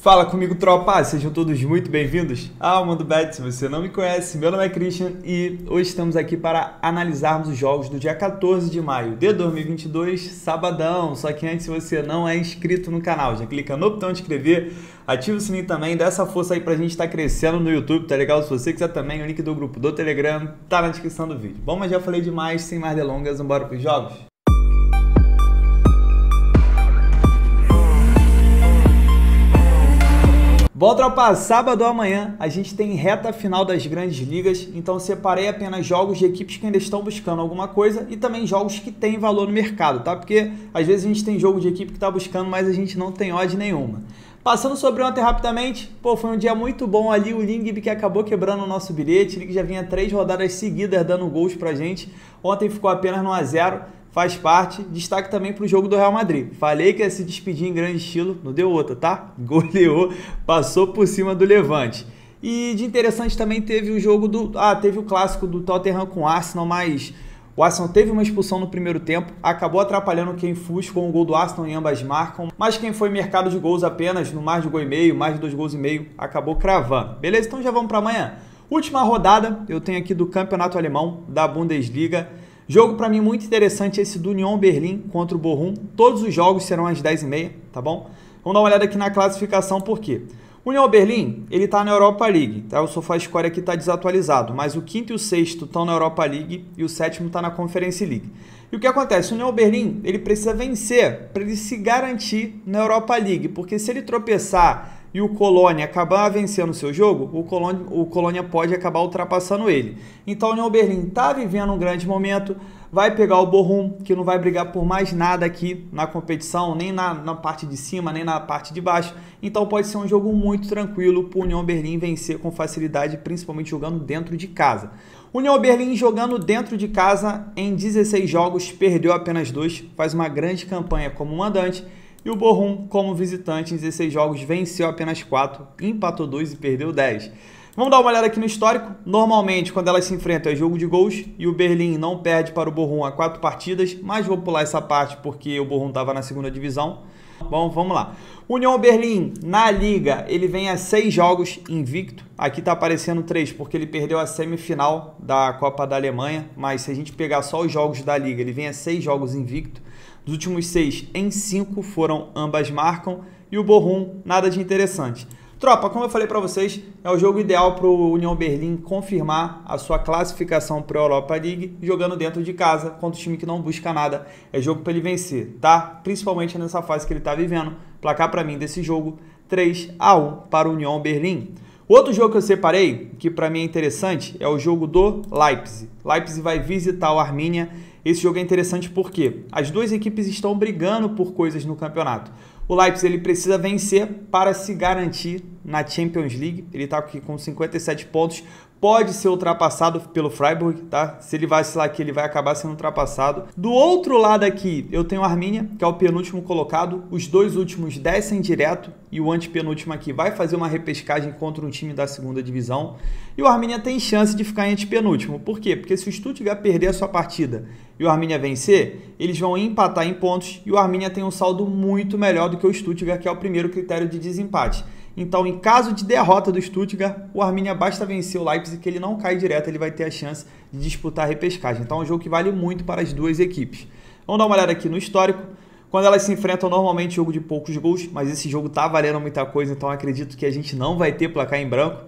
Fala comigo, tropa! Sejam todos muito bem-vindos ao Mundo Bet. Se você não me conhece, meu nome é Christian e hoje estamos aqui para analisarmos os jogos do dia 14 de maio de 2022, sabadão. Só que antes, se você não é inscrito no canal, já clica no botão de inscrever, ativa o sininho também, dá essa força aí pra gente estar crescendo no YouTube, tá legal? Se você quiser também, o link do grupo do Telegram tá na descrição do vídeo. Bom, mas já falei demais, sem mais delongas, vamos embora pros jogos? Bom, tropa, sábado amanhã a gente tem reta final das grandes ligas, então separei apenas jogos de equipes que ainda estão buscando alguma coisa e também jogos que têm valor no mercado, tá? Porque às vezes a gente tem jogo de equipe que está buscando, mas a gente não tem odd nenhuma. Passando sobre ontem rapidamente, foi um dia muito bom ali, o Lingby que acabou quebrando o nosso bilhete, ele que já vinha 3 rodadas seguidas dando gols pra gente, ontem ficou apenas no 1-0, faz parte. Destaque também para o jogo do Real Madrid. Falei que ia se despedir em grande estilo, não deu outra, tá? Goleou, passou por cima do Levante. E de interessante também teve o jogo do... teve o clássico do Tottenham com o Arsenal, mas o Arsenal teve uma expulsão no primeiro tempo, acabou atrapalhando quem fuz com o gol do Arsenal e ambas marcam, mas quem foi mercado de gols apenas no mais de 1,5, mais de 2 gols e meio, acabou cravando. Beleza? Então já vamos para amanhã. Última rodada, eu tenho aqui do Campeonato Alemão, da Bundesliga. Jogo para mim muito interessante esse do Union Berlin contra o Bochum. Todos os jogos serão às 10h30, tá bom? Vamos dar uma olhada aqui na classificação, por quê? O Union Berlin, ele tá na Europa League, tá? O SofaScore aqui tá desatualizado, mas o quinto e o sexto estão na Europa League e o sétimo tá na Conference League. E o que acontece? O Union Berlin, ele precisa vencer para ele se garantir na Europa League, porque se ele tropeçar e o Colônia acabar vencendo o seu jogo, o Colônia pode acabar ultrapassando ele. Então o Union Berlin está vivendo um grande momento, vai pegar o Bochum, que não vai brigar por mais nada aqui na competição, nem na parte de cima, nem na parte de baixo. Então pode ser um jogo muito tranquilo para o Union Berlin vencer com facilidade, principalmente jogando dentro de casa. O Union Berlin jogando dentro de casa em 16 jogos, perdeu apenas 2, faz uma grande campanha como mandante. E o Bochum, como visitante, em 16 jogos, venceu apenas 4, empatou 2 e perdeu 10. Vamos dar uma olhada aqui no histórico. Normalmente, quando elas se enfrentam, é jogo de gols e o Berlim não perde para o Bochum há 4 partidas, mas vou pular essa parte porque o Bochum estava na segunda divisão. Bom, vamos lá. Union Berlin, na Liga, ele vem a 6 jogos invicto. Aqui está aparecendo 3 porque ele perdeu a semifinal da Copa da Alemanha, mas se a gente pegar só os jogos da Liga, ele vem a 6 jogos invicto. Dos últimos 6, em 5 foram ambas marcam e o Bochum, nada de interessante. Tropa, como eu falei para vocês, é o jogo ideal para o Union Berlin confirmar a sua classificação para a Europa League jogando dentro de casa contra o time que não busca nada. É jogo para ele vencer, tá? Principalmente nessa fase que ele está vivendo. Placar para mim desse jogo, 3-1 para o Union Berlin. Outro jogo que eu separei, que para mim é interessante, é o jogo do Leipzig. Leipzig vai visitar o Arminia. Esse jogo é interessante porque as duas equipes estão brigando por coisas no campeonato. O Leipzig ele precisa vencer para se garantir na Champions League. Ele está aqui com 57 pontos. Pode ser ultrapassado pelo Freiburg, tá? Se ele vacilar aqui, ele vai acabar sendo ultrapassado. Do outro lado aqui, eu tenho o Arminia, que é o penúltimo colocado. Os dois últimos descem direto e o antepenúltimo aqui vai fazer uma repescagem contra um time da segunda divisão. E o Arminia tem chance de ficar em antepenúltimo. Por quê? Porque se o Stuttgart perder a sua partida e o Arminia vencer, eles vão empatar em pontos e o Arminia tem um saldo muito melhor do que o Stuttgart, que é o primeiro critério de desempate. Então, em caso de derrota do Stuttgart, o Arminia basta vencer o Leipzig, que ele não cai direto, ele vai ter a chance de disputar a repescagem. Então, é um jogo que vale muito para as duas equipes. Vamos dar uma olhada aqui no histórico. Quando elas se enfrentam, normalmente jogo de poucos gols, mas esse jogo tá valendo muita coisa, então acredito que a gente não vai ter placar em branco.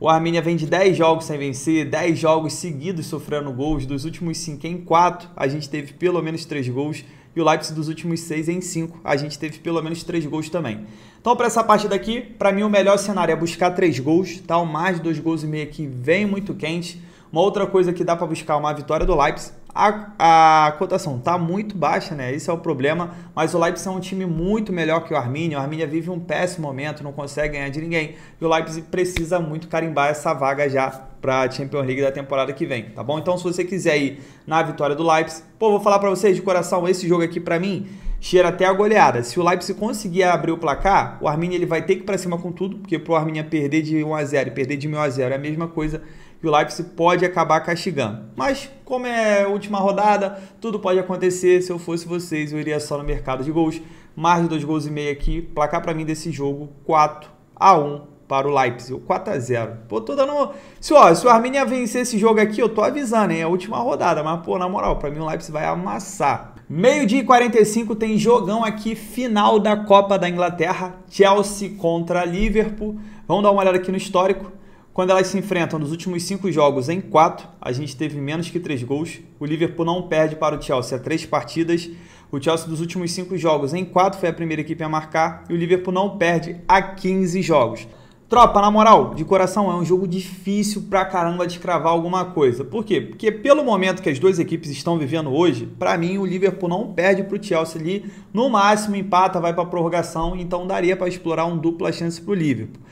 O Arminia vem de 10 jogos sem vencer, 10 jogos seguidos sofrendo gols. Dos últimos 5 em 4, a gente teve pelo menos 3 gols. E o Leipzig dos últimos 6 em 5, a gente teve pelo menos 3 gols também. Então, para essa partida aqui, para mim o melhor cenário é buscar 3 gols, tá? O mais de 2 gols e meio aqui vem muito quente. Uma outra coisa que dá para buscar uma vitória do Leipzig. A cotação tá muito baixa, né? Esse é o problema, mas o Leipzig é um time muito melhor que o Arminia. O Arminia vive um péssimo momento, não consegue ganhar de ninguém. E o Leipzig precisa muito carimbar essa vaga já para a Champions League da temporada que vem, tá bom? Então, se você quiser ir na vitória do Leipzig, vou falar para vocês de coração, esse jogo aqui para mim cheira até a goleada. Se o Leipzig conseguir abrir o placar, o Arminia ele vai ter que ir para cima com tudo, porque pro Arminia perder de 1-0 e perder de 1-0 é a mesma coisa. E o Leipzig pode acabar castigando. Mas, como é a última rodada, tudo pode acontecer. Se eu fosse vocês, eu iria só no mercado de gols. Mais de 2 gols e meio aqui. Placar para mim desse jogo, 4 4-1 para o Leipzig, 4-0. Pô, tô dando... Se o Arminia vencer esse jogo aqui, eu tô avisando, hein? É a última rodada, mas, pô, na moral, pra mim o Leipzig vai amassar. Meio-dia e 45 tem jogão aqui, final da Copa da Inglaterra, Chelsea contra Liverpool. Vamos dar uma olhada aqui no histórico. Quando elas se enfrentam nos últimos 5 jogos em 4, a gente teve menos que 3 gols. O Liverpool não perde para o Chelsea há 3 partidas. O Chelsea dos últimos 5 jogos em 4 foi a primeira equipe a marcar. E o Liverpool não perde há 15 jogos. Tropa, na moral, de coração, é um jogo difícil pra caramba de cravar alguma coisa. Por quê? Porque pelo momento que as duas equipes estão vivendo hoje, pra mim o Liverpool não perde pro Chelsea ali, no máximo empata, vai pra prorrogação, então daria pra explorar um dupla chance pro Liverpool.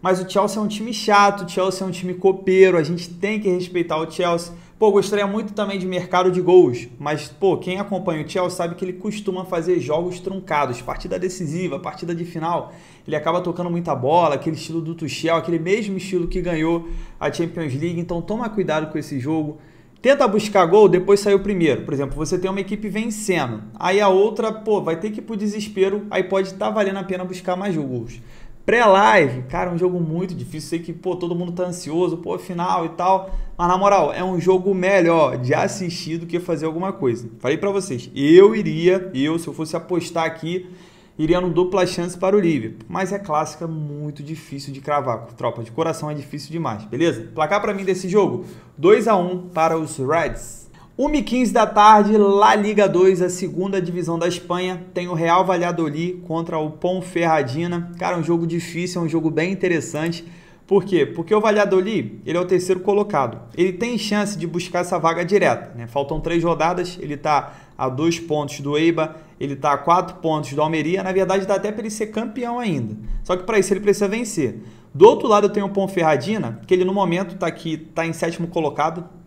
Mas o Chelsea é um time chato, o Chelsea é um time copeiro, a gente tem que respeitar o Chelsea. Pô, gostaria muito também de mercado de gols, mas, pô, quem acompanha o Chelsea sabe que ele costuma fazer jogos truncados, partida decisiva, partida de final. Ele acaba tocando muita bola, aquele estilo do Tuchel, aquele mesmo estilo que ganhou a Champions League, então toma cuidado com esse jogo. Tenta buscar gol, depois saiu primeiro. Por exemplo, você tem uma equipe vencendo, aí a outra, pô, vai ter que ir pro desespero, aí pode estar valendo a pena buscar mais gols. Pré-live, cara, um jogo muito difícil, sei que, pô, todo mundo tá ansioso, pô, final e tal, mas na moral, é um jogo melhor de assistir do que fazer alguma coisa. Falei pra vocês, se eu fosse apostar aqui, iria no dupla chance para o Liverpool, mas é clássica, muito difícil de cravar, tropa, de coração é difícil demais, beleza? Placar pra mim desse jogo, 2-1 para os Reds. 1h15 da tarde, La Liga 2, a segunda divisão da Espanha, tem o Real Valladolid contra o Ponferradina. Cara, um jogo difícil, é um jogo bem interessante. Por quê? Porque o Valladolid, ele é o terceiro colocado. Ele tem chance de buscar essa vaga direta, né? Faltam 3 rodadas, ele está a 2 pontos do Eibar, ele está a 4 pontos do Almeria. Na verdade, dá até para ele ser campeão ainda. Só que para isso ele precisa vencer. Do outro lado eu tenho o Ponferradina, que ele no momento está aqui, está em 7º colocado.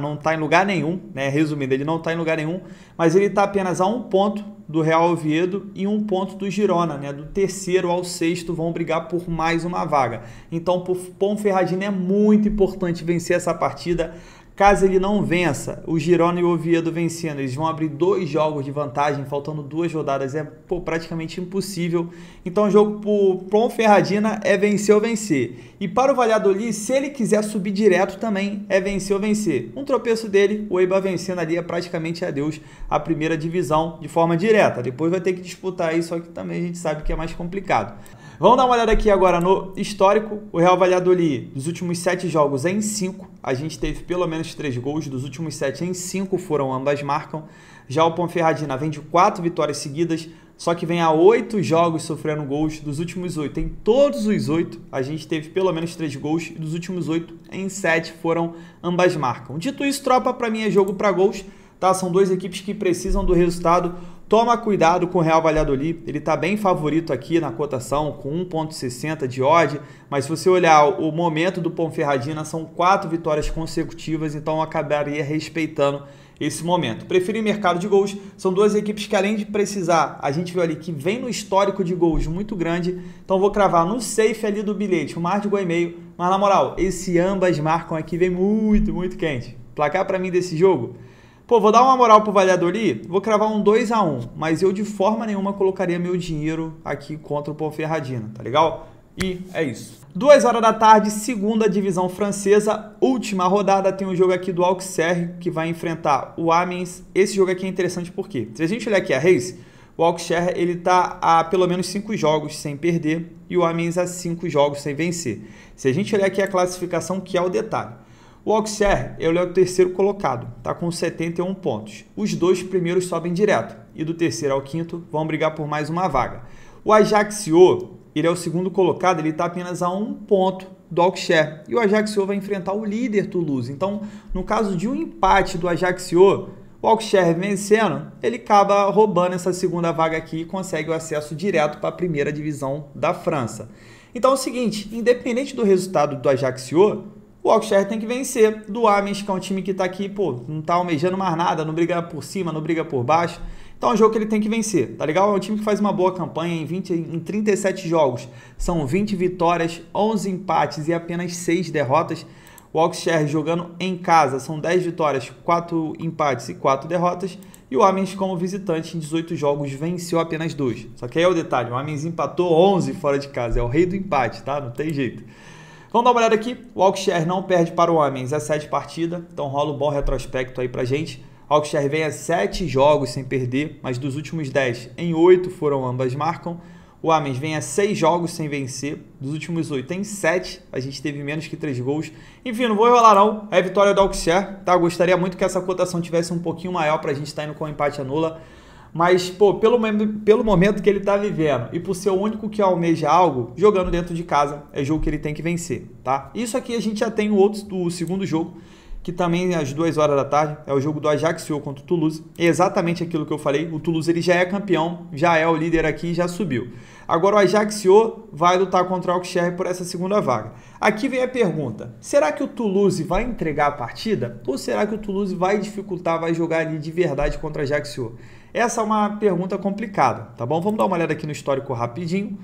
Não está em lugar nenhum, né? Resumindo, ele não está em lugar nenhum, mas ele está apenas a 1 ponto do Real Oviedo e 1 ponto do Girona, né? Do terceiro ao sexto vão brigar por mais uma vaga. Então, para o Ponferradina é muito importante vencer essa partida. Caso ele não vença, o Girona e o Oviedo vencendo, eles vão abrir 2 jogos de vantagem, faltando 2 rodadas, é praticamente impossível. Então o jogo para o Ponferradina é vencer ou vencer. E para o Valladolid, se ele quiser subir direto também, é vencer ou vencer. Um tropeço dele, o Eibar vencendo ali é praticamente adeus à primeira divisão de forma direta. Depois vai ter que disputar aí, só que também a gente sabe que é mais complicado. Vamos dar uma olhada aqui agora no histórico. O Real Valladolid, dos últimos 7 jogos em 5, a gente teve pelo menos 3 gols. Dos últimos 7 em 5 foram ambas marcam. Já o Ponferradina vem de 4 vitórias seguidas, só que vem a 8 jogos sofrendo gols. Dos últimos 8, em todos os 8, a gente teve pelo menos 3 gols. E dos últimos 8, em 7 foram ambas marcam. Dito isso, tropa, para mim é jogo para gols. Tá? São 2 equipes que precisam do resultado. Toma cuidado com o Real Valladolid, ele está bem favorito aqui na cotação, com 1,60 de odd, mas se você olhar o momento do Ponferradina, são 4 vitórias consecutivas, então eu acabaria respeitando esse momento. Prefiro mercado de gols, são 2 equipes que além de precisar, a gente viu ali que vem no histórico de gols muito grande, então vou cravar no safe ali do bilhete, um mar de 1,5, mas na moral, esse ambas marcam aqui vem muito, muito quente. Placar para mim desse jogo? Pô, vou dar uma moral pro Valladolid, vou cravar um 2-1, mas eu de forma nenhuma colocaria meu dinheiro aqui contra o Ponferradina, tá legal? E é isso. 2 horas da tarde, segunda divisão francesa, última rodada, tem um jogo aqui do Auxerre, que vai enfrentar o Amiens. Esse jogo aqui é interessante porque, se a gente olhar aqui a race, o Auxerre ele tá a pelo menos 5 jogos sem perder e o Amiens a 5 jogos sem vencer. Se a gente olhar aqui a classificação, que é o detalhe. O Auxerre ele é o terceiro colocado, está com 71 pontos. Os 2 primeiros sobem direto e do terceiro ao quinto vão brigar por mais uma vaga. O Ajaccio, ele é o segundo colocado, ele está apenas a 1 ponto do Auxerre. E o Ajaccio vai enfrentar o líder Toulouse. Então, no caso de um empate do Ajaccio, o Auxerre vencendo, ele acaba roubando essa segunda vaga aqui e consegue o acesso direto para a primeira divisão da França. Então é o seguinte, independente do resultado do Ajaccio, o Auxerre tem que vencer do Amiens, que é um time que está aqui, pô, não está almejando mais nada, não briga por cima, não briga por baixo. Então é um jogo que ele tem que vencer, tá legal? É um time que faz uma boa campanha em 37 jogos. São 20 vitórias, 11 empates e apenas 6 derrotas. O Auxerre jogando em casa são 10 vitórias, 4 empates e 4 derrotas. E o Amiens, como visitante, em 18 jogos, venceu apenas 2. Só que aí é o detalhe, o Amiens empatou 11 fora de casa, é o rei do empate, tá? Não tem jeito. Vamos dar uma olhada aqui, o Auxerre não perde para o Amiens, é 7 partidas, então rola um bom retrospecto aí pra gente. O Auxerre vem a 7 jogos sem perder, mas dos últimos 10, em 8 foram ambas marcam. O Amiens vem a 6 jogos sem vencer, dos últimos 8 em 7, a gente teve menos que 3 gols. Enfim, não vou enrolar não, é a vitória do Auxerre, tá? Gostaria muito que essa cotação tivesse um pouquinho maior pra gente estar indo com o empate anula. Mas, pô, pelo momento que ele tá vivendo e por ser o único que almeja algo, jogando dentro de casa, é jogo que ele tem que vencer, tá? Isso aqui a gente já tem o segundo jogo, que também às 2 horas da tarde, é o jogo do Ajaccio contra o Toulouse. É exatamente aquilo que eu falei, o Toulouse ele já é campeão, já é o líder aqui e já subiu. Agora o Ajaccio vai lutar contra o Auxerre por essa segunda vaga. Aqui vem a pergunta, será que o Toulouse vai entregar a partida? Ou será que o Toulouse vai dificultar, vai jogar ali de verdade contra o Ajaccio? Essa é uma pergunta complicada, tá bom? Vamos dar uma olhada aqui no histórico rapidinho.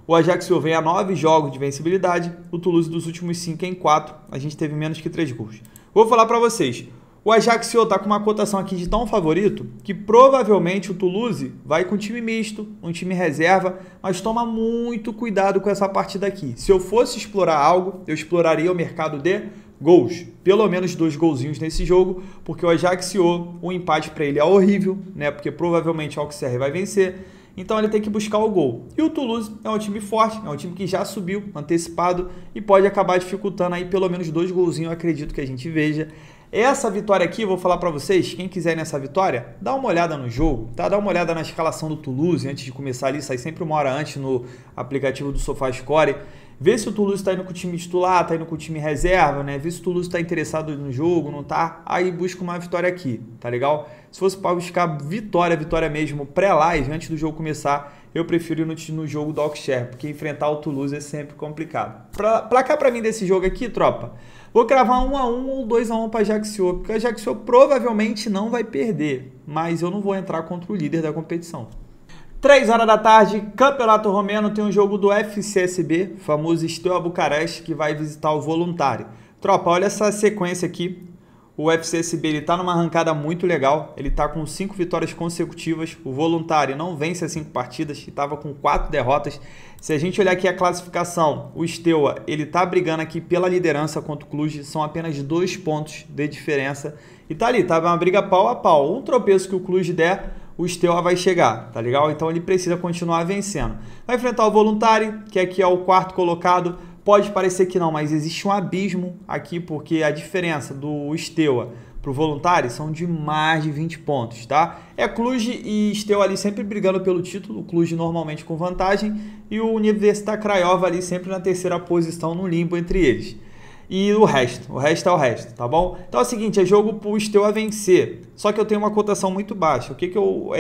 O Ajaccio vem a 9 jogos de vencibilidade, o Toulouse dos últimos 5 em 4, a gente teve menos que 3 gols. Vou falar para vocês, o Ajaccio está com uma cotação aqui de tão favorito que provavelmente o Toulouse vai com um time misto, um time reserva, mas toma muito cuidado com essa partida aqui. Se eu fosse explorar algo, eu exploraria o mercado de gols, pelo menos 2 golzinhos nesse jogo, porque o Ajaccio, o empate para ele é horrível, né? Porque provavelmente o Auxerre vai vencer, então ele tem que buscar o gol. E o Toulouse é um time forte, é um time que já subiu, antecipado, e pode acabar dificultando aí pelo menos 2 golzinhos, eu acredito que a gente veja. Essa vitória aqui, vou falar para vocês, quem quiser ir nessa vitória, dá uma olhada no jogo, tá? Dá uma olhada na escalação do Toulouse antes de começar ali, sai sempre 1 hora antes no aplicativo do SofaScore. Vê se o Toulouse está indo com o time titular, está indo com o time reserva, né? Vê se o Toulouse está interessado no jogo, não tá? Aí busca uma vitória aqui, tá legal? Se fosse para buscar vitória mesmo, pré-live, antes do jogo começar, eu prefiro ir no jogo do Auxerre, porque enfrentar o Toulouse é sempre complicado. Placar para mim desse jogo aqui, tropa, vou cravar 1 a 1 ou 2 a 1 para Ajaccio, porque o Ajaccio provavelmente não vai perder, mas eu não vou entrar contra o líder da competição. 3 horas da tarde, Campeonato Romeno, tem um jogo do FCSB, famoso Steaua Bucareste, que vai visitar o Voluntário. Tropa, olha essa sequência aqui. O FCSB ele tá numa arrancada muito legal, ele tá com 5 vitórias consecutivas. O Voluntário não vence as 5 partidas e estava com 4 derrotas. Se a gente olhar aqui a classificação, o Steaua ele tá brigando aqui pela liderança contra o Cluj, são apenas 2 pontos de diferença. E tá ali, tá uma briga pau a pau. Um tropeço que o Cluj der, o Steaua vai chegar, tá legal? Então ele precisa continuar vencendo. Vai enfrentar o Voluntário, que aqui é o 4º colocado. Pode parecer que não, mas existe um abismo aqui, porque a diferença do Steaua para o Voluntário são de mais de 20 pontos, tá? É Cluj e Steaua ali sempre brigando pelo título, o Cluj normalmente com vantagem, e o Universitatea Craiova ali sempre na 3ª posição, no limbo entre eles. E o resto é o resto, tá bom? Então é o seguinte, é jogo pro Steaua vencer, só que eu tenho uma cotação muito baixa. O que eu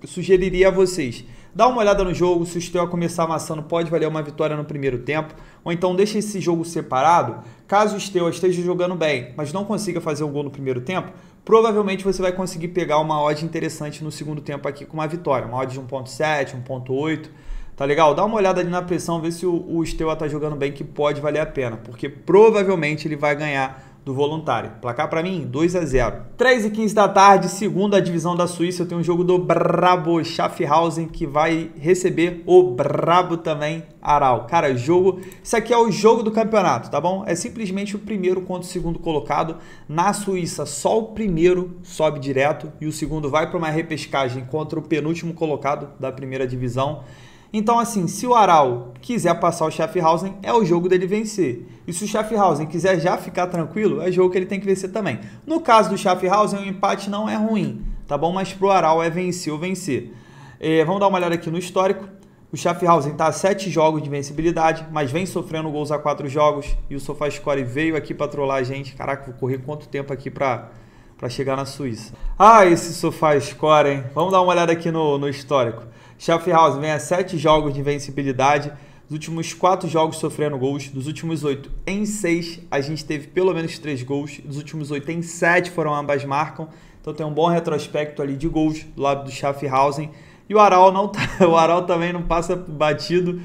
sugeriria a vocês? Dá uma olhada no jogo, se o Steaua começar amassando, pode valer uma vitória no primeiro tempo, ou então deixa esse jogo separado. Caso o Steaua esteja jogando bem, mas não consiga fazer um gol no primeiro tempo, provavelmente você vai conseguir pegar uma odd interessante no segundo tempo aqui com uma vitória, uma odd de 1.7, 1.8, tá legal? Dá uma olhada ali na pressão, vê se o Steaua tá jogando bem, que pode valer a pena, porque provavelmente ele vai ganhar do Voluntário. Placar para mim, 2 a 0. 3h15 da tarde, segunda divisão da Suíça, eu tenho um jogo do Brabo Schaffhausen, que vai receber o Brabo também, Aral. Cara, isso aqui é o jogo do campeonato, tá bom? É simplesmente o primeiro contra o segundo colocado. Na Suíça, só o primeiro sobe direto e o segundo vai para uma repescagem contra o penúltimo colocado da primeira divisão. Então, assim, se o Aral quiser passar o Schaffhausen, é o jogo dele vencer. E se o Schaffhausen quiser já ficar tranquilo, é jogo que ele tem que vencer também. No caso do Schaffhausen, o empate não é ruim, tá bom? Mas pro Aral é vencer ou vencer. Vamos dar uma olhada aqui no histórico. O Schaffhausen está a 7 jogos de vencibilidade, mas vem sofrendo gols a 4 jogos. E o SofaScore veio aqui para trollar a gente. Caraca, vou correr quanto tempo aqui para chegar na Suíça. Ah, esse SofaScore, hein? Vamos dar uma olhada aqui no histórico. Schaffhausen vem a 7 jogos de invencibilidade, dos últimos 4 jogos sofrendo gols, dos últimos 8 em 6 a gente teve pelo menos 3 gols, dos últimos 8 em 7 foram ambas marcam, então tem um bom retrospecto ali de gols do lado do Schaffhausen. E o Aral, o Aral também não passa batido,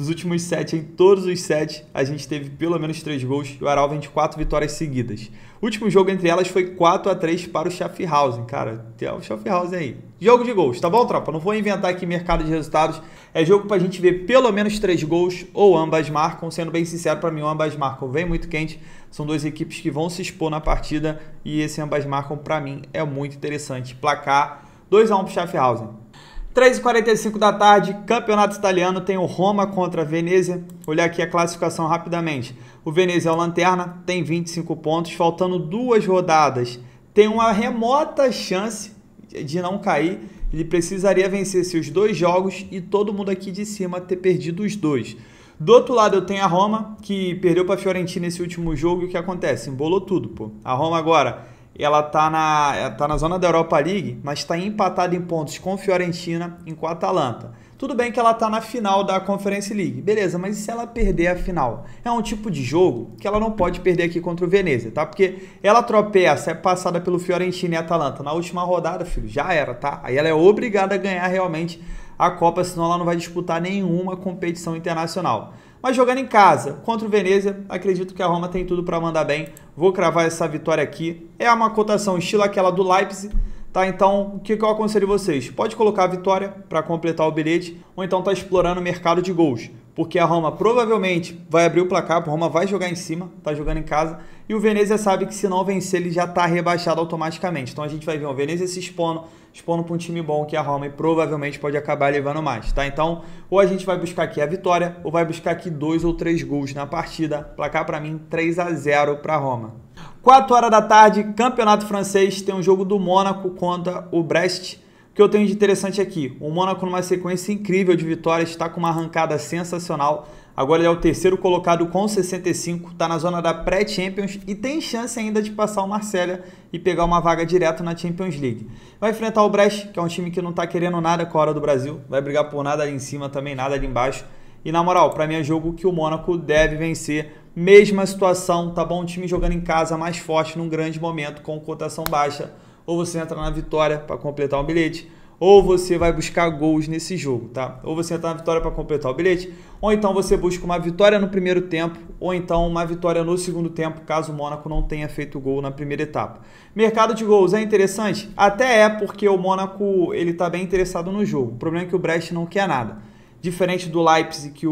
Dos últimos 7, em todos os 7, a gente teve pelo menos 3 gols e o Aral vem de 4 vitórias seguidas. O último jogo entre elas foi 4-3 para o Schaffhausen, cara. Tem o Schaffhausen aí. Jogo de gols, tá bom, tropa? Não vou inventar aqui mercado de resultados. É jogo pra gente ver pelo menos 3 gols ou ambas marcam. Sendo bem sincero, pra mim, o ambas marcam vem muito quente. São duas equipes que vão se expor na partida e esse ambas marcam, pra mim, é muito interessante. Placar 2-1 pro Schaffhausen. 3h45 da tarde, campeonato italiano, tem o Roma contra a Venezia. Olhar aqui a classificação rapidamente. O Venezia é o lanterna, tem 25 pontos, faltando 2 rodadas. Tem uma remota chance de não cair. Ele precisaria vencer seus 2 jogos e todo mundo aqui de cima ter perdido os 2. Do outro lado eu tenho a Roma, que perdeu para a Fiorentina nesse último jogo. E o que acontece? Embolou tudo, pô. A Roma agora... ela tá na zona da Europa League, mas está empatada em pontos com Fiorentina e com a Atalanta. Tudo bem que ela tá na final da Conference League, beleza, mas e se ela perder a final? É um tipo de jogo que ela não pode perder aqui contra o Venezia, tá? Porque ela tropeça, é passada pelo Fiorentina e Atalanta na última rodada, filho, já era, tá? Aí ela é obrigada a ganhar realmente a Copa, senão ela não vai disputar nenhuma competição internacional. Mas jogando em casa contra o Venezia, acredito que a Roma tem tudo para mandar bem. Vou cravar essa vitória aqui. É uma cotação estilo aquela do Leipzig, tá? Então, o que eu aconselho vocês? Pode colocar a vitória para completar o bilhete, ou então tá explorando o mercado de gols, porque a Roma provavelmente vai abrir o placar, a Roma vai jogar em cima, tá jogando em casa, e o Venezia sabe que se não vencer ele já tá rebaixado automaticamente. Então a gente vai ver o Venezia se expondo para um time bom que a Roma e provavelmente pode acabar levando mais, tá? Então, ou a gente vai buscar aqui a vitória, ou vai buscar aqui 2 ou 3 gols na partida. Placar para mim 3-0 para Roma. 4 horas da tarde, campeonato francês, tem um jogo do Mônaco contra o Brest. O que eu tenho de interessante aqui, o Mônaco numa sequência incrível de vitórias, está com uma arrancada sensacional. Agora ele é o terceiro colocado com 65, está na zona da pré-Champions e tem chance ainda de passar o Marselha e pegar uma vaga direto na Champions League. Vai enfrentar o Brest, que é um time que não está querendo nada com a hora do Brasil, vai brigar por nada ali em cima, também nada ali embaixo. E na moral, para mim é jogo que o Mônaco deve vencer. Mesma situação, tá bom? O time jogando em casa mais forte num grande momento com cotação baixa. Ou você entra na vitória para completar um bilhete, ou você vai buscar gols nesse jogo, tá? Ou você entra na vitória para completar o bilhete, ou então você busca uma vitória no primeiro tempo, ou então uma vitória no segundo tempo, caso o Mônaco não tenha feito gol na primeira etapa. Mercado de gols é interessante? Até é, porque o Mônaco ele tá bem interessado no jogo. O problema é que o Brest não quer nada. Diferente do Leipzig, que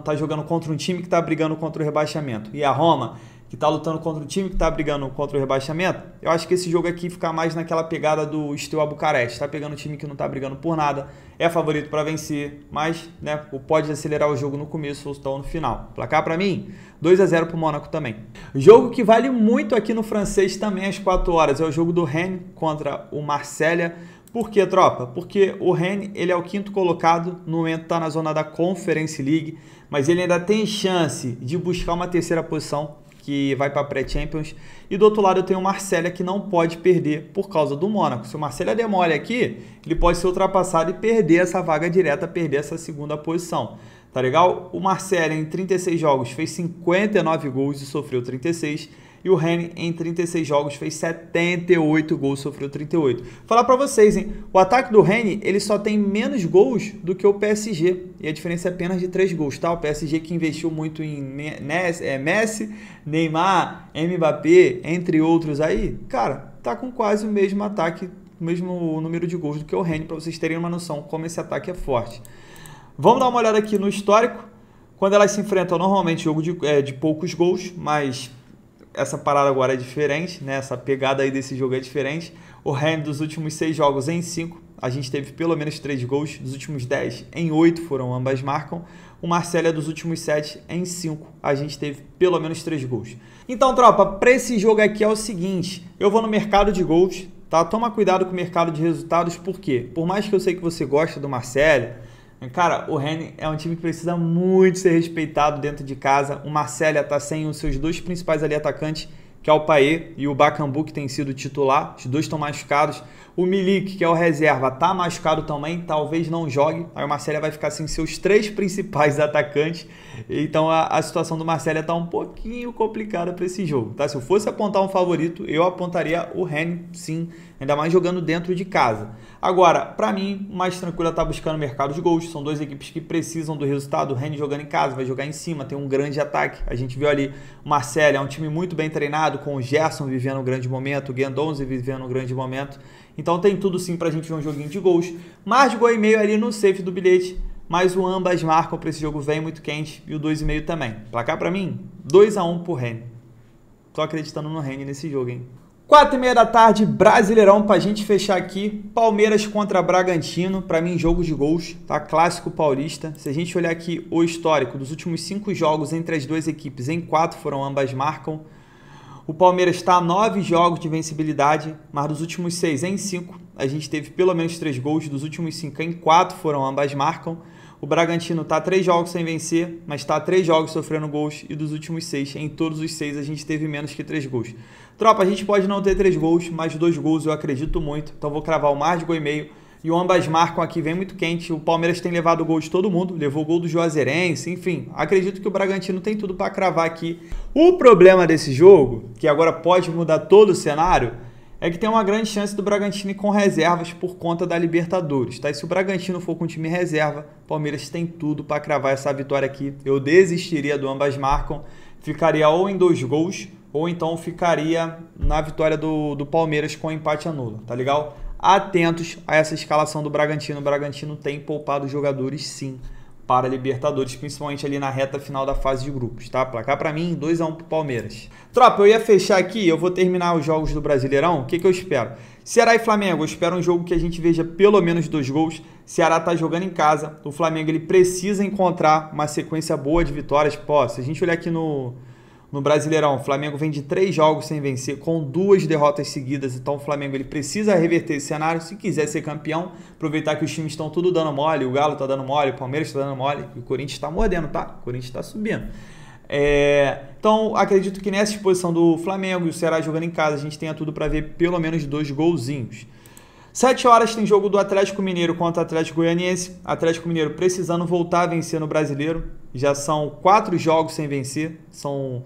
tá jogando contra um time que está brigando contra o rebaixamento, e a Roma, que está lutando contra o time que está brigando contra o rebaixamento, eu acho que esse jogo aqui fica mais naquela pegada do Steaua Bucareste. Está pegando um time que não está brigando por nada, é favorito para vencer, mas né, pode acelerar o jogo no começo ou então no final. Placar para mim, 2-0 para o Mônaco também. Jogo que vale muito aqui no francês também às 4 horas, é o jogo do Rennes contra o Marselha. Por quê, tropa? Porque o Rennes ele é o 5º colocado, no momento está na zona da Conference League, mas ele ainda tem chance de buscar uma terceira posição, que vai para a pré-Champions. E do outro lado eu tenho o Marselha, que não pode perder por causa do Mônaco. Se o Marselha der mole aqui, ele pode ser ultrapassado e perder essa vaga direta, perder essa segunda posição. Tá legal? O Marselha em 36 jogos fez 59 gols e sofreu 36. E o Rennes em 36 jogos fez 78 gols, sofreu 38. Falar pra vocês, hein? O ataque do Rennes, ele só tem menos gols do que o PSG. E a diferença é apenas de 3 gols, tá? O PSG que investiu muito em Messi, Neymar, Mbappé, entre outros aí, cara, tá com quase o mesmo ataque, o mesmo número de gols do que o Rennes, pra vocês terem uma noção como esse ataque é forte. Vamos dar uma olhada aqui no histórico. Quando elas se enfrentam, normalmente jogo de poucos gols, mas essa parada agora é diferente, né? Essa pegada aí desse jogo é diferente. O Rennes dos últimos 6 jogos em 5, a gente teve pelo menos 3 gols. Dos últimos 10 em 8 foram ambas marcam. O Marselha dos últimos 7 em 5, a gente teve pelo menos 3 gols. Então, tropa, para esse jogo aqui é o seguinte, eu vou no mercado de gols, tá? Toma cuidado com o mercado de resultados, por quê? Por mais que eu sei que você gosta do Marselha, cara, o Rennes é um time que precisa muito ser respeitado dentro de casa. O Marselha está sem os seus 2 principais ali atacantes, que é o Payet e o Bakambu, que tem sido titular. Os 2 estão machucados. O Milik, que é o reserva, tá machucado também, talvez não jogue. Aí o Marcelo vai ficar sem seus 3 principais atacantes. Então a situação do Marcelo tá um pouquinho complicada para esse jogo, tá? Se eu fosse apontar um favorito, eu apontaria o Rennes, sim, ainda mais jogando dentro de casa. Agora, para mim, o mais tranquilo é estar buscando o mercado de gols. São 2 equipes que precisam do resultado. O Rennes jogando em casa, vai jogar em cima, tem um grande ataque. A gente viu ali o Marcelo, é um time muito bem treinado, com o Gerson vivendo um grande momento, o Guendouzi vivendo um grande momento. Então tem tudo sim pra gente ver um joguinho de gols. Mais de gol e meio ali no safe do bilhete, mas o ambas marcam para esse jogo vem muito quente e o 2,5 também. Placar para mim, 2-1 pro Rennes. Tô acreditando no Rennes nesse jogo, hein? 4h30 da tarde, Brasileirão, pra gente fechar aqui. Palmeiras contra Bragantino, pra mim jogo de gols, tá? Clássico paulista. Se a gente olhar aqui o histórico dos últimos 5 jogos entre as 2 equipes, em 4 foram ambas marcam. O Palmeiras está a 9 jogos de vencibilidade, mas dos últimos 6 em 5, a gente teve pelo menos 3 gols. Dos últimos 5 em 4 foram ambas marcam. O Bragantino está a 3 jogos sem vencer, mas está a 3 jogos sofrendo gols. E dos últimos 6, em todos os 6, a gente teve menos que 3 gols. Tropa, a gente pode não ter 3 gols, mas 2 gols eu acredito muito. Então vou cravar o mais de gol e meio. E o ambas marcam aqui, vem muito quente. O Palmeiras tem levado o gol de todo mundo, levou o gol do Juazeirense, enfim. Acredito que o Bragantino tem tudo para cravar aqui. O problema desse jogo, que agora pode mudar todo o cenário, é que tem uma grande chance do Bragantino ir com reservas por conta da Libertadores, tá? E se o Bragantino for com time reserva, o Palmeiras tem tudo para cravar essa vitória aqui. Eu desistiria do ambas marcam, ficaria ou em 2 gols, ou então ficaria na vitória do Palmeiras com empate anula, tá legal? Atentos a essa escalação do Bragantino. O Bragantino tem poupado jogadores, sim, para a Libertadores, principalmente ali na reta final da fase de grupos, tá? Placar para mim, 2-1 pro Palmeiras. Tropa, eu ia fechar aqui, eu vou terminar os jogos do Brasileirão. O que eu espero? Ceará e Flamengo, eu espero um jogo que a gente veja pelo menos 2 gols. Ceará tá jogando em casa, o Flamengo ele precisa encontrar uma sequência boa de vitórias. Pô, se a gente olhar aqui no Brasileirão, o Flamengo vem de 3 jogos sem vencer, com 2 derrotas seguidas. Então o Flamengo ele precisa reverter esse cenário se quiser ser campeão, aproveitar que os times estão tudo dando mole, o Galo tá dando mole, o Palmeiras tá dando mole, e o Corinthians está mordendo, tá? O Corinthians está subindo. Então acredito que nessa exposição do Flamengo e o Ceará jogando em casa, a gente tenha tudo para ver pelo menos 2 golzinhos. 7 horas tem jogo do Atlético Mineiro contra o Atlético Goianiense. Atlético Mineiro precisando voltar a vencer no Brasileiro. Já são 4 jogos sem vencer, são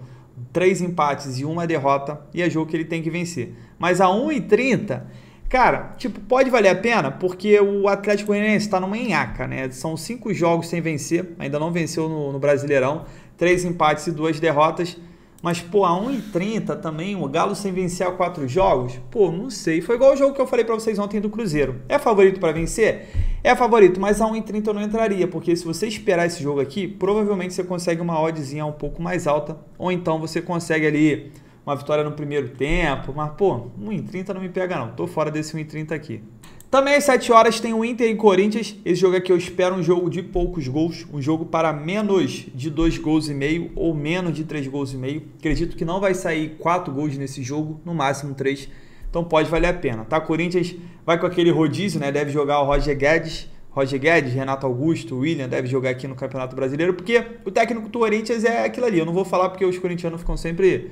3 empates e 1 derrota, e é jogo que ele tem que vencer. Mas a 1h30, cara, tipo, pode valer a pena, porque o Atlético Goianiense está numa enhaca, né? São 5 jogos sem vencer, ainda não venceu no Brasileirão, 3 empates e 2 derrotas. Mas, pô, a 1h30 também, o Galo sem vencer a 4 jogos, pô, não sei. Foi igual o jogo que eu falei pra vocês ontem do Cruzeiro. É favorito pra vencer? É favorito, mas a 1h30 eu não entraria, porque se você esperar esse jogo aqui, provavelmente você consegue uma oddzinha um pouco mais alta, ou então você consegue ali uma vitória no primeiro tempo, mas, pô, 1h30 não me pega não, tô fora desse 1h30 aqui. Também às 7 horas tem o Inter e Corinthians. Esse jogo aqui eu espero um jogo de poucos gols, um jogo para menos de 2 gols e meio ou menos de 3 gols e meio. Acredito que não vai sair 4 gols nesse jogo, no máximo 3. Então pode valer a pena, tá? Corinthians vai com aquele rodízio, né? Deve jogar o Roger Guedes, Renato Augusto, William deve jogar aqui no Campeonato Brasileiro, porque o técnico do Corinthians é aquilo ali. Eu não vou falar porque os corintianos ficam sempre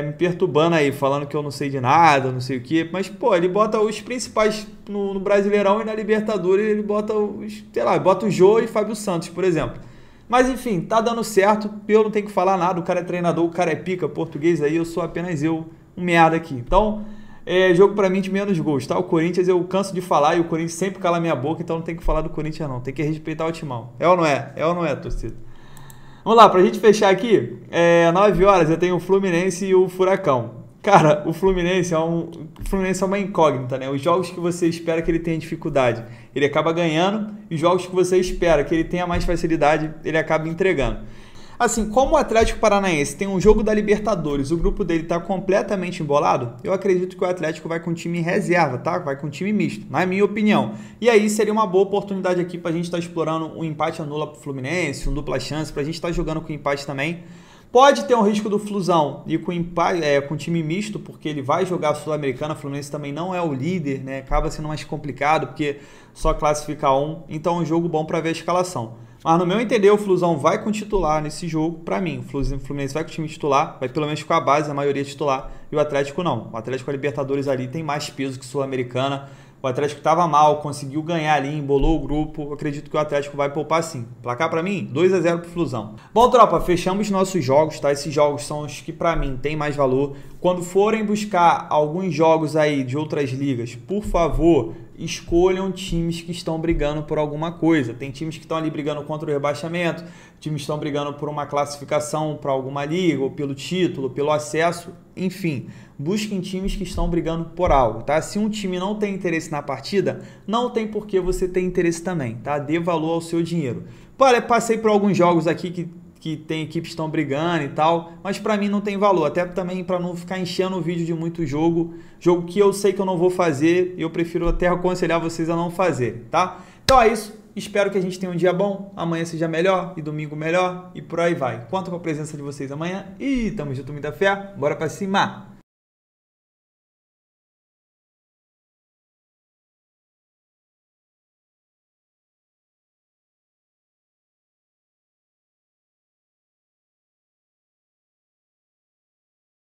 me perturbando aí, falando que eu não sei de nada, não sei o quê. Mas, pô, ele bota os principais no Brasileirão e na Libertadores ele bota os, sei lá, bota o Jô e Fábio Santos, por exemplo. Mas, enfim, tá dando certo. Eu não tenho que falar nada. O cara é treinador, o cara é pica, português aí. Eu sou apenas um merda aqui. Então, jogo pra mim de menos gols, tá? O Corinthians eu canso de falar e o Corinthians sempre cala minha boca, então não tem que falar do Corinthians não. Tem que respeitar o timão. É ou não é? É ou não é, torcida? Vamos lá, pra gente fechar aqui, 9 horas eu tenho o Fluminense e o Furacão. Cara, o Fluminense é uma incógnita, né? Os jogos que você espera que ele tenha dificuldade, ele acaba ganhando, e os jogos que você espera que ele tenha mais facilidade, ele acaba entregando. Assim, como o Atlético Paranaense tem um jogo da Libertadores, o grupo dele está completamente embolado, eu acredito que o Atlético vai com time reserva, tá? Vai com time misto, na minha opinião. E aí seria uma boa oportunidade aqui para a gente estar explorando um empate anula para o Fluminense, um dupla chance, para a gente estar jogando com empate também. Pode ter um risco do Flusão e com time misto, porque ele vai jogar a Sul-Americana, o Fluminense também não é o líder, né? Acaba sendo mais complicado, porque só classifica um, então é um jogo bom para ver a escalação. Mas no meu entender, o Flusão vai com titular nesse jogo, pra mim. O Fluminense vai com o time titular, vai pelo menos com a base, a maioria titular, e o Atlético não. O Atlético, a Libertadores ali, tem mais peso que Sul-Americana. O Atlético estava mal, conseguiu ganhar ali, embolou o grupo. Eu acredito que o Atlético vai poupar sim. Placar para mim, 2-0 pro Flusão. Bom, tropa, fechamos nossos jogos, tá? Esses jogos são os que para mim tem mais valor. Quando forem buscar alguns jogos aí de outras ligas, por favor, escolham times que estão brigando por alguma coisa. Tem times que estão ali brigando contra o rebaixamento, times que estão brigando por uma classificação para alguma liga, ou pelo título, pelo acesso, enfim. Busquem times que estão brigando por algo, tá? Se um time não tem interesse na partida, não tem por que você ter interesse também, tá? Dê valor ao seu dinheiro. Passei por alguns jogos aqui que tem equipes que estão brigando e tal, mas para mim não tem valor, até também para não ficar enchendo o vídeo de muito jogo que eu sei que eu não vou fazer e eu prefiro até aconselhar vocês a não fazer, tá? Então é isso, espero que a gente tenha um dia bom, amanhã seja melhor e domingo melhor e por aí vai. Conto com a presença de vocês amanhã e tamo junto, muita fé, bora pra cima!